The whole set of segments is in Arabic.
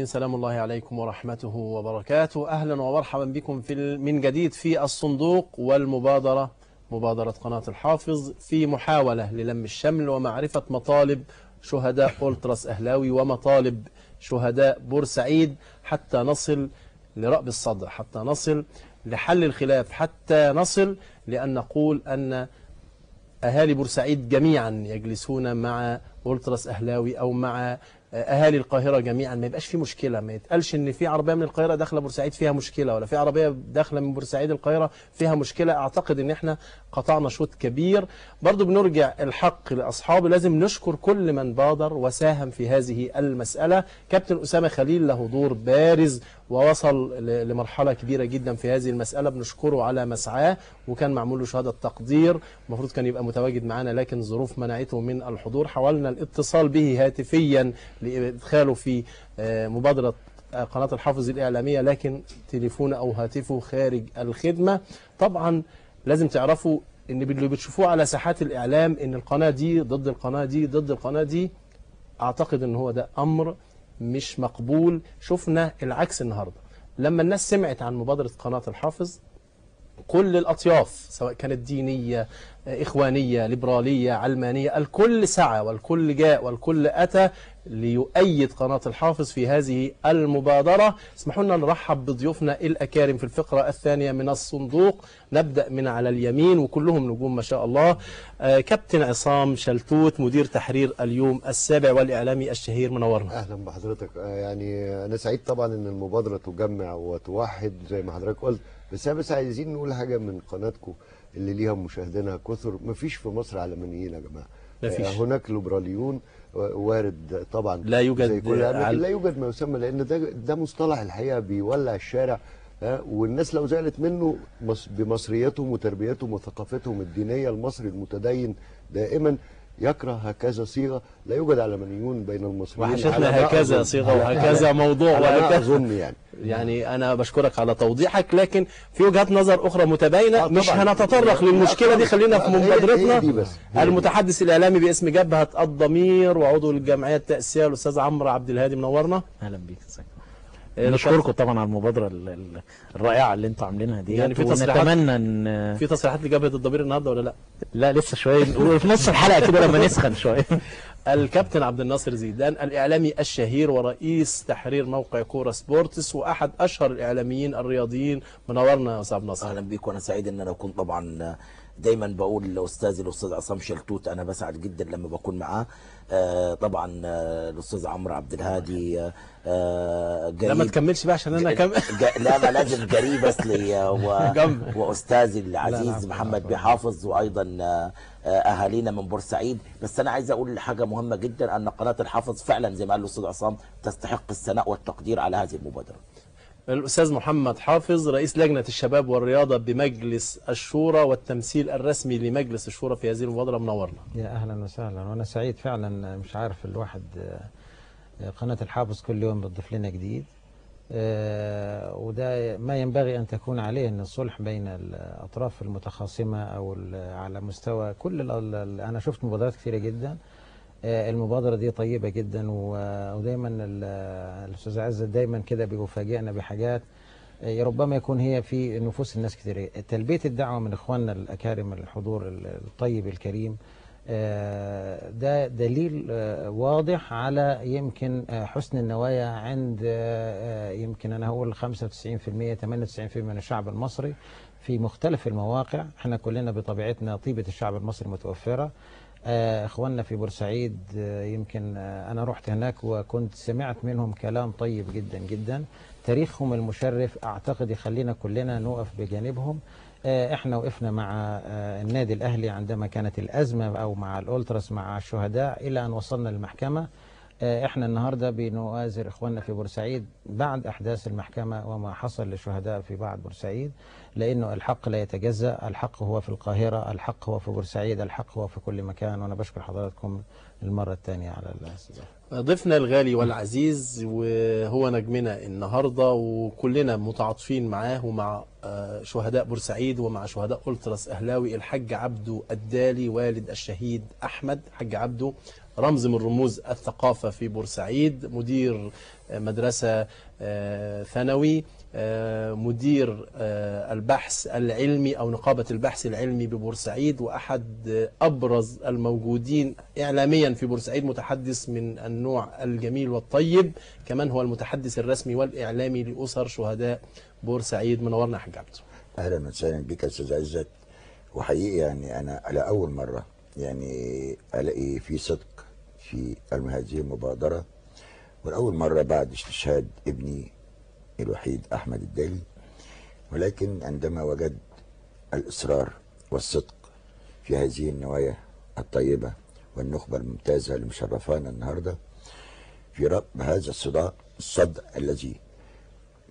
سلام الله عليكم ورحمته وبركاته. أهلا ومرحبا بكم من جديد في الصندوق والمبادرة، مبادرة قناة الحافظ، في محاولة للم الشمل ومعرفة مطالب شهداء أولتراس أهلاوي ومطالب شهداء بورسعيد حتى نصل لرأب الصدع، حتى نصل لحل الخلاف، حتى نصل لأن نقول أن أهالي بورسعيد جميعا يجلسون مع أولتراس أهلاوي أو مع أهالي القاهرة جميعا، ما يبقاش في مشكلة، ما يتقالش إن في عربية من القاهرة داخلة بورسعيد فيها مشكلة، ولا في عربية داخلة من بورسعيد القاهرة فيها مشكلة. أعتقد إن إحنا قطعنا شوط كبير. برضو بنرجع الحق لأصحابه، لازم نشكر كل من بادر وساهم في هذه المسألة. كابتن أسامة خليل له دور بارز ووصل لمرحلة كبيرة جدا في هذه المسألة، بنشكره على مسعاه، وكان معمول له شهادة تقدير، المفروض كان يبقى متواجد معنا لكن ظروف منعته من الحضور. حاولنا الاتصال به هاتفيا لإدخاله في مبادرة قناة الحافظ الإعلامية، لكن تليفونه أو هاتفه خارج الخدمة. طبعا لازم تعرفوا ان اللي بتشوفوه على ساحات الإعلام ان القناة دي ضد القناة دي ضد القناة دي، أعتقد ان هو ده أمر مش مقبول. شفنا العكس النهاردة لما الناس سمعت عن مبادرة قناة الحافظ، كل الأطياف سواء كانت دينية، إخوانية، ليبرالية، علمانية، الكل سعى والكل جاء والكل أتى ليؤيد قناة الحافظ في هذه المبادرة. اسمحوا لنا نرحب بضيوفنا الأكارم في الفقرة الثانية من الصندوق. نبدأ من على اليمين وكلهم نجوم ما شاء الله. كابتن عصام شلتوت، مدير تحرير اليوم السابع والإعلامي الشهير، منورنا. أهلا بحضرتك. يعني أنا سعيد طبعا أن المبادرة تجمع وتوحد زي ما حضرتك قلت، بس عايزين نقول حاجة من قناتكم اللي ليها مشاهدينها كثر. مفيش في مصر علمانيين يا جماعة، مفيش. هناك ليبراليون وارد طبعا، لا يوجد زي كل لكن لا يوجد ما يسمى، لأن ده مصطلح الحقيقة بيولع الشارع، والناس لو زعلت منه بمصريتهم وتربيتهم وثقافتهم الدينية. المصري المتدين دائما يكره هكذا صيغة. لا يوجد علمانيون بين المصريين، وحشتنا هكذا صيغة وهكذا موضوع وهكذا أظن. يعني أنا بشكرك على توضيحك، لكن في وجهات نظر أخرى متباينة. مش هنتطرق للمشكلة دي، خلينا في مبادرتنا. المتحدث الإعلامي باسم جبهة الضمير وعضو الجمعية التأسيسية الأستاذ عمرو عبد الهادي، منورنا. أهلا بيك. نشكركم طبعا على المبادرة الرائعة اللي انتوا عاملينها دي. يعني ونتمنى ان في تصريحات لجبهة الضمير النهارده ولا لا؟ لا لسه شوية، في نص الحلقة كده لما نسخن شوية. الكابتن عبد الناصر زيدان، الإعلامي الشهير ورئيس تحرير موقع كورة سبورتس وأحد أشهر الإعلاميين الرياضيين، منورنا يا أستاذ ناصر. أهلا بيك، وأنا سعيد إن أنا أكون طبعا دايما بقول لأستاذي الأستاذ عصام شلتوت أنا بسعد جدا لما بكون معاه. طبعا الأستاذ عمرو عبد الهادي قريب. لا ما تكملش بقى عشان أنا لا ما لازم قريب أصلي وأستاذي العزيز محمد بحافظ، وأيضا أهالينا من بورسعيد. بس أنا عايز أقول حاجة مهمة جدا، أن قناة الحافظ فعلا زي ما قال الأستاذ عصام تستحق الثناء والتقدير على هذه المبادرة. الأستاذ محمد حافظ، رئيس لجنة الشباب والرياضة بمجلس الشورى والتمثيل الرسمي لمجلس الشورى في هذه المبادرة، منورنا. يا أهلا وسهلا، وأنا سعيد فعلا. مش عارف الواحد قناة الحافظ كل يوم بتضيف لنا جديد، وده ما ينبغي أن تكون عليه، أن الصلح بين الأطراف المتخاصمة أو على مستوى كل أنا شفت مبادرات كثيرة جدا. المبادرة دي طيبة جدا، ودايما الأستاذ عزت دايما كده بيفاجئنا بحاجات ربما يكون هي في نفوس الناس كتير. تلبية الدعوة من إخواننا الأكارم، الحضور الطيب الكريم، ده دليل واضح على يمكن حسن النوايا عند يمكن أنا هقول 95% 98% من الشعب المصري في مختلف المواقع. احنا كلنا بطبيعتنا طيبة الشعب المصري متوفرة. اخواننا في بورسعيد يمكن انا رحت هناك وكنت سمعت منهم كلام طيب جدا جدا. تاريخهم المشرف اعتقد يخلينا كلنا نقف بجانبهم. احنا وقفنا مع النادي الاهلي عندما كانت الازمه، او مع الاولتراس مع الشهداء، الى ان وصلنا للمحكمه. احنا النهارده بنؤازر اخواننا في بورسعيد بعد احداث المحكمه وما حصل للشهداء في بعض بورسعيد، لانه الحق لا يتجزأ. الحق هو في القاهره، الحق هو في بورسعيد، الحق هو في كل مكان. وانا بشكر حضراتكم المره الثانيه على الاستضافه. ضيفنا الغالي والعزيز وهو نجمنا النهارده، وكلنا متعاطفين معاه ومع شهداء بورسعيد ومع شهداء أولتراس أهلاوي، الحاج عبده الدالي، والد الشهيد أحمد. حاج عبده، رمز من رموز الثقافة في بورسعيد، مدير مدرسة ثانوي، مدير البحث العلمي أو نقابة البحث العلمي ببورسعيد، وأحد أبرز الموجودين إعلاميا في بورسعيد، متحدث من النوع الجميل والطيب، كمان هو المتحدث الرسمي والإعلامي لأسر شهداء بورسعيد. منورنا يا حاج عبده. اهلا وسهلا بك يا استاذ عزت. وحقيقي يعني انا على اول مره يعني الاقي في صدق في هذه المبادره، والاول مره بعد استشهاد ابني الوحيد احمد الدالي، ولكن عندما وجد الاصرار والصدق في هذه النوايا الطيبه والنخبه الممتازه اللي مشرفانا النهارده في رغم هذا الصدع الذي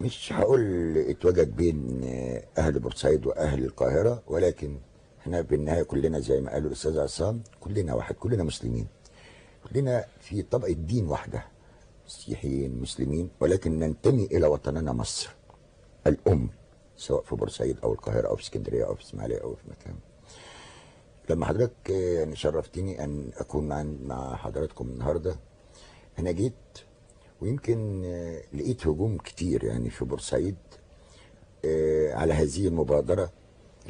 مش هقول اتوجد بين اهل بورسعيد واهل القاهره، ولكن احنا بالنهايه كلنا زي ما قالوا الاستاذ عصام كلنا واحد، كلنا مسلمين، كلنا في طبقه دين واحده، مسيحيين مسلمين، ولكن ننتمي الى وطننا مصر الام، سواء في بورسعيد او القاهره او في اسكندريه او في اسماعيليه او في مكان. لما حضرتك يعني شرفتني ان اكون مع حضراتكم النهارده، انا جيت ويمكن لقيت هجوم كتير يعني في بورسعيد على هذه المبادرة.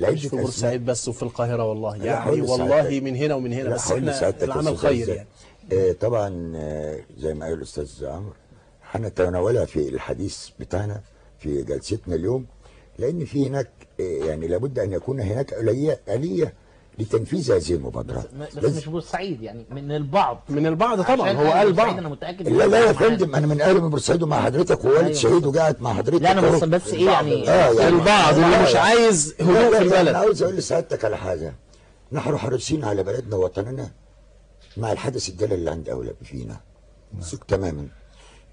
مش في بورسعيد بس وفي القاهرة والله، يعني والله من هنا ومن هنا، بس احنا العمل خير يعني. طبعا زي ما قال الأستاذ عمرو هنتناولها في الحديث بتاعنا في جلستنا اليوم، لأن في هناك يعني لابد أن يكون هناك آلية لتنفيذ هذه المبادرة. بس مش بورسعيد يعني، من البعض طبعا، هو قال بعض. انا متاكد. لا يا فندم، انا من اهل من بورسعيد ومع حضرتك ووالد شهيد وقاعد مع حضرتك. لا انا بس ايه يعني البعض اللي مش عايز هدوء في البلد. انا عاوز اقول لسعادتك على حاجه، نحن حريصين على بلدنا ووطننا مع الحدث الجلل اللي عند اولاد فينا، ثق تماما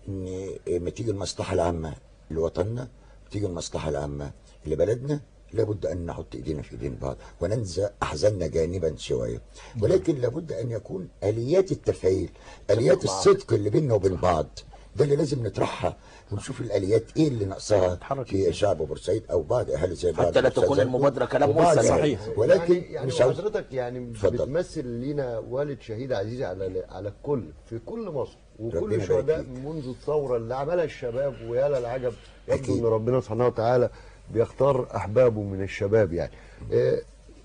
ان ما تيجي المصلحه العامه لوطننا، تيجي المصلحه العامه لبلدنا، لابد ان نحط ايدينا في ايدين بعض وننزع احزاننا جانبا شويه، ولكن لابد ان يكون اليات التفعيل، اليات الصدق اللي بيننا وبين بعض، ده اللي لازم نطرحها ونشوف الاليات ايه اللي ناقصاها في شعب بورسعيد او بعض اهالي زي بعض، حتى لا تكون المبادره كلام موسى. صحيح. ولكن يعني مش حضرتك يعني بتمثل لينا والد شهيد عزيز على الكل في كل مصر، وكل الشهداء منذ الثوره اللي عملها الشباب، ويا للعجب يبدو ان ربنا سبحانه وتعالى بيختار احبابه من الشباب يعني.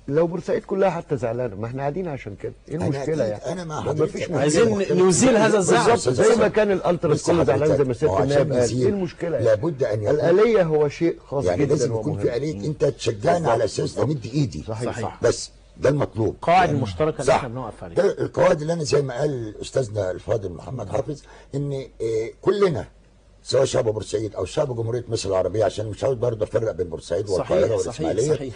لو بورسعيد كلها حتى زعلانه، ما احنا قاعدين عشان كده، ايه المشكله يعني؟ انا مع حضرتك، عايزين نزيل هذا الزعل زي ما كان الالتراس كله زعلان زي ما سياده النائب قال. ايه المشكله يعني؟ لابد ان يكون الاليه هو شيء خاص يعني جدا، لازم يكون في اليه انت تشجعني على اساس امد ايدي. صحيح. بس ده المطلوب، قواعد المشتركه اللي احنا بنقف عليها، ده القواعد اللي انا زي ما قال استاذنا الفاضل محمد حافظ ان كلنا سواء شعب بورسعيد او شعب جمهوريه مصر العربيه، عشان مش عاوز برضه افرق بين بورسعيد والقاهره والاسماعيليه. صحيح.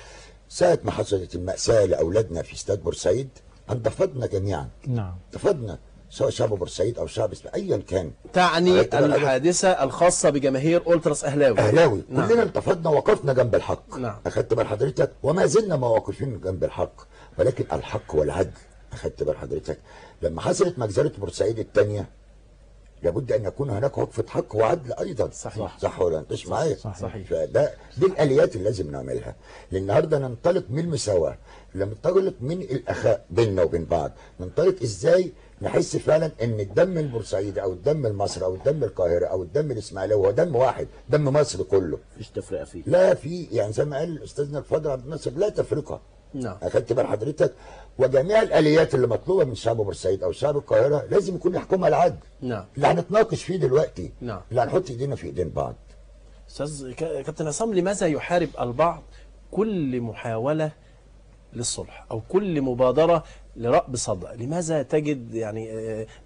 ساعه ما حصلت الماساه لاولادنا في استاد بورسعيد انتفضنا جميعا. نعم. انتفضنا سواء شعب بورسعيد او شعب ايا كان. تعني الحادثه الخاصه بجماهير التراس اهلاوي. نعم. كلنا انتفضنا وقفنا جنب الحق. نعم. اخدت بال حضرتك؟ وما زلنا واقفين جنب الحق، ولكن الحق والعدل. اخدت بال حضرتك؟ لما حصلت مجزره بورسعيد الثانيه لابد ان يكون هناك وقفه حق وعدل ايضا. صح ولا انت مش معايا؟ صحيح. فده دي الاليات اللي لازم نعملها. النهارده ننطلق من المساواه، ننطلق من الاخاء بيننا وبين بعض، ننطلق ازاي نحس فعلا ان الدم البورسعيدي او الدم المصري او الدم القاهره او الدم الاسماعيلي هو دم واحد، دم مصر كله. مفيش تفرقه فيه. لا في يعني زي ما قال استاذنا الفاضل عبد الناصر، لا تفرقه. نعم. اخدت بال حضرتك؟ وجميع الاليات اللي مطلوبه من شعب بورسعيد او شعب القاهره لازم يكون يحكمها العدل. نعم. اللي هنتناقش فيه دلوقتي. نعم. اللي هنحط ايدينا في ايدين بعض. استاذ كابتن عصام، لماذا يحارب البعض كل محاوله للصلح او كل مبادره لرأب صدع؟ لماذا تجد يعني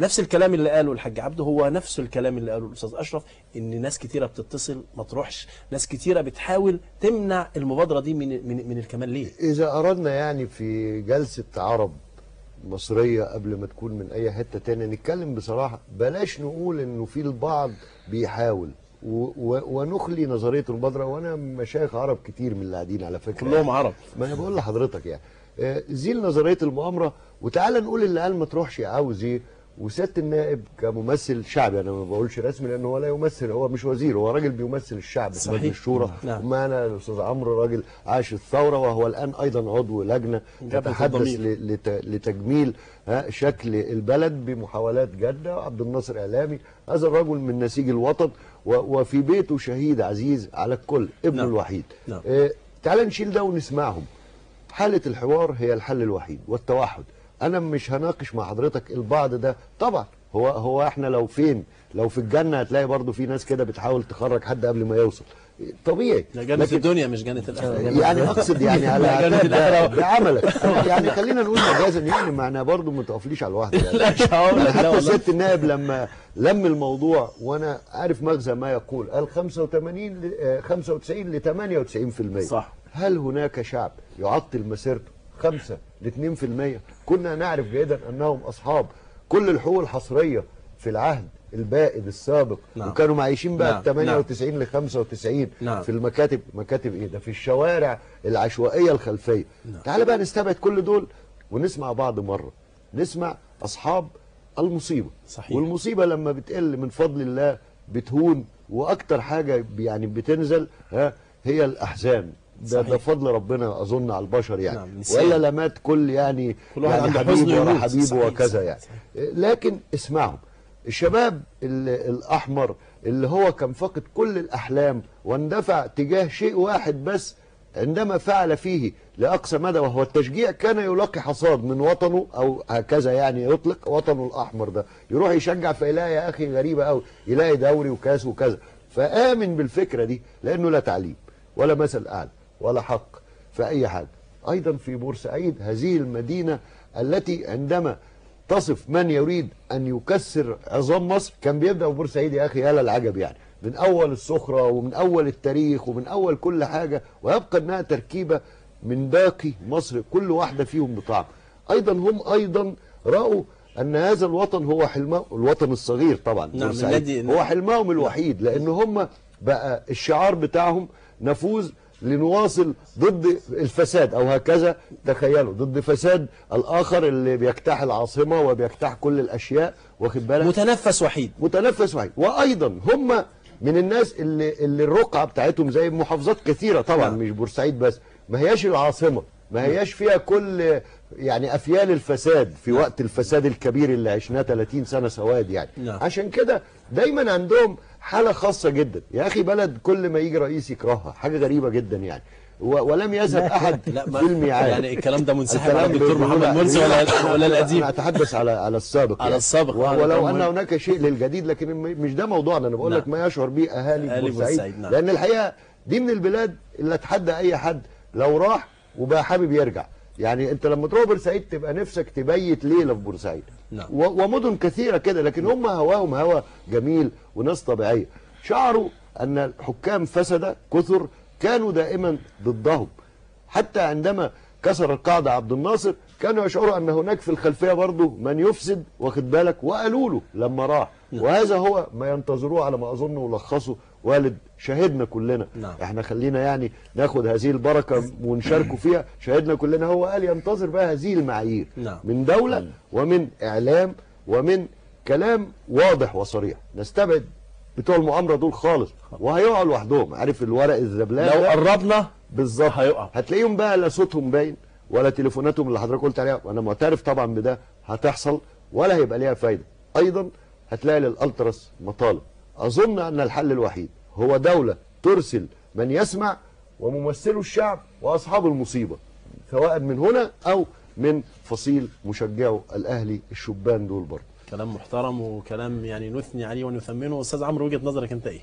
نفس الكلام اللي قاله الحاج عبده هو نفس الكلام اللي قاله الاستاذ اشرف، ان ناس كتيره بتتصل ما تروحش، ناس كتيره بتحاول تمنع المبادره دي من الكمال؟ ليه؟ اذا اردنا يعني في جلسه عرب مصريه قبل ما تكون من اي حته تانية نتكلم بصراحه، بلاش نقول انه في البعض بيحاول ونخلي نظريه المبادره. وانا مشايخ عرب كتير من اللي قاعدين على فكره كلهم عرب. ما انا بقول لحضرتك يعني زيل نظريه المؤامره، وتعالى نقول اللي قال ما تروحش عاوز ايه، وسياده النائب كممثل شعبي، انا ما بقولش رسمي لانه هو لا يمثل، هو مش وزير، هو راجل بيمثل الشعب في مجلس الشورى. معنا الاستاذ عمرو راجل عاش الثوره، وهو الان ايضا عضو لجنه تتحدث لتجميل شكل البلد بمحاولات جاده. عبد الناصر اعلامي، هذا الرجل من نسيج الوطن، وفي بيته شهيد عزيز على الكل، ابنه الوحيد. تعال نشيل ده ونسمعهم. حاله الحوار هي الحل الوحيد والتوحد. انا مش هناقش مع حضرتك البعض ده، طبعا هو احنا لو في الجنه هتلاقي برضو في ناس كده بتحاول تخرج حد قبل ما يوصل، طبيعي. جنة الدنيا مش جنة الآخرة يعني اقصد يعني على بعملك يعني خلينا نقول مجازا، يعني معناها برضو ما تقفليش على الواحد يعني. لا مش هقول لك. حتى سياده النائب لما لم الموضوع، وانا عارف مغزى ما يقول، قال 95 ل 98%. صح. هل هناك شعب يعطل مسيرته 5 ل 2%؟ كنا نعرف جيدا انهم اصحاب كل الحقوق الحصريه في العهد البائد السابق. نعم. وكانوا معيشين بقى 98 ل 95. نعم. في المكاتب، مكاتب ايه ده، في الشوارع العشوائيه الخلفيه. نعم. تعال بقى نستبعد كل دول ونسمع بعض مره، نسمع اصحاب المصيبه. صحيح. والمصيبه لما بتقل من فضل الله بتهون، واكتر حاجه يعني بتنزل هي الاحزان. ده فضل ربنا اظن على البشر يعني. نعم. والا لمات كل يعني حبيب ورا حبيبه وكذا يعني. لكن اسمعهم، الشباب الاحمر اللي هو كان فاقد كل الاحلام واندفع تجاه شيء واحد بس عندما فعل فيه لاقصى مدى، وهو التشجيع، كان يلاقي حصاد من وطنه، او هكذا يعني يطلق وطنه الاحمر ده، يروح يشجع فيلاقي يا اخي غريبه قوي، يلاقي دوري وكاس وكذا. فامن بالفكره دي، لانه لا تعليم ولا مثل اعلى ولا حق في اي حاجه. ايضا في بورسعيد، هذه المدينه التي عندما تصف من يريد ان يكسر عظام مصر كان بيبدا ببورسعيد يا اخي، يالا العجب يعني، من اول الصخره ومن اول التاريخ ومن اول كل حاجه، ويبقى انها تركيبه من باقي مصر، كل واحده فيهم بطعم. ايضا هم ايضا راوا ان هذا الوطن هو حلمهم، الوطن الصغير طبعا. نعم. هو حلمهم الوحيد، لان هم بقى الشعار بتاعهم نفوذ لنواصل ضد الفساد، او هكذا تخيلوا، ضد فساد الاخر اللي بيجتاح العاصمه وبيجتاح كل الاشياء، واخد بالك؟ متنفس وحيد. وايضا هم من الناس اللي الرقعه بتاعتهم زي محافظات كثيره طبعا. مش بورسعيد بس، ما هياش العاصمه، ما هياش فيها كل يعني افيال الفساد في وقت الفساد الكبير اللي عشناه 30 سنه سواد يعني. عشان كده دايما عندهم حاله خاصه جدا. يا اخي بلد كل ما يجي رئيس يكرهها، حاجه غريبه جدا يعني. ولم يذهب احد في الميعاد. يعني الكلام ده منسحب على الدكتور محمد مرسي ولا القديم؟ انا اتحدث على السابق على السابق. ولو ان هناك شيء للجديد، لكن مش ده موضوعنا. انا بقول لك ما يشعر به اهالي بورسعيد. لان الحقيقه دي من البلاد اللي اتحدى اي حد لو راح وبقى حابب يرجع. يعني انت لما تروح بورسعيد تبقى نفسك تبيت ليله في بورسعيد. ومدن كثيره كده، لكن هم هواهم هوا جميل وناس طبيعيه. شعروا ان الحكام فسده كثر كانوا دائما ضدهم، حتى عندما كسر القاعده عبد الناصر كانوا يشعروا ان هناك في الخلفيه برضه من يفسد، واخد بالك، وقالوا له لما راح. وهذا هو ما ينتظروه على ما اظن ولخصه والد شاهدنا كلنا. احنا خلينا يعني ناخد هذه البركه ونشاركوا فيها. شاهدنا كلنا، هو قال ينتظر بقى هذه المعايير من دوله ومن اعلام ومن كلام واضح وصريح. نستبعد بتوع المؤامره دول خالص، وهيقعوا لوحدهم. عارف الورق الزبلان لو قربنا بالظبط هتلاقيهم بقى لا صوتهم باين ولا تليفوناتهم اللي حضرتك قلت عليها، وانا معترف طبعا بده، هتحصل ولا هيبقى ليها فايده. ايضا هتلاقي للالتراس مطالب. اظن ان الحل الوحيد هو دوله ترسل من يسمع، وممثلو الشعب واصحاب المصيبه، سواء من هنا او من فصيل مشجعو الاهلي الشبان دول برضه. كلام محترم وكلام يعني نثني عليه ونثمنه. استاذ عمرو، وجهه نظرك انت ايه؟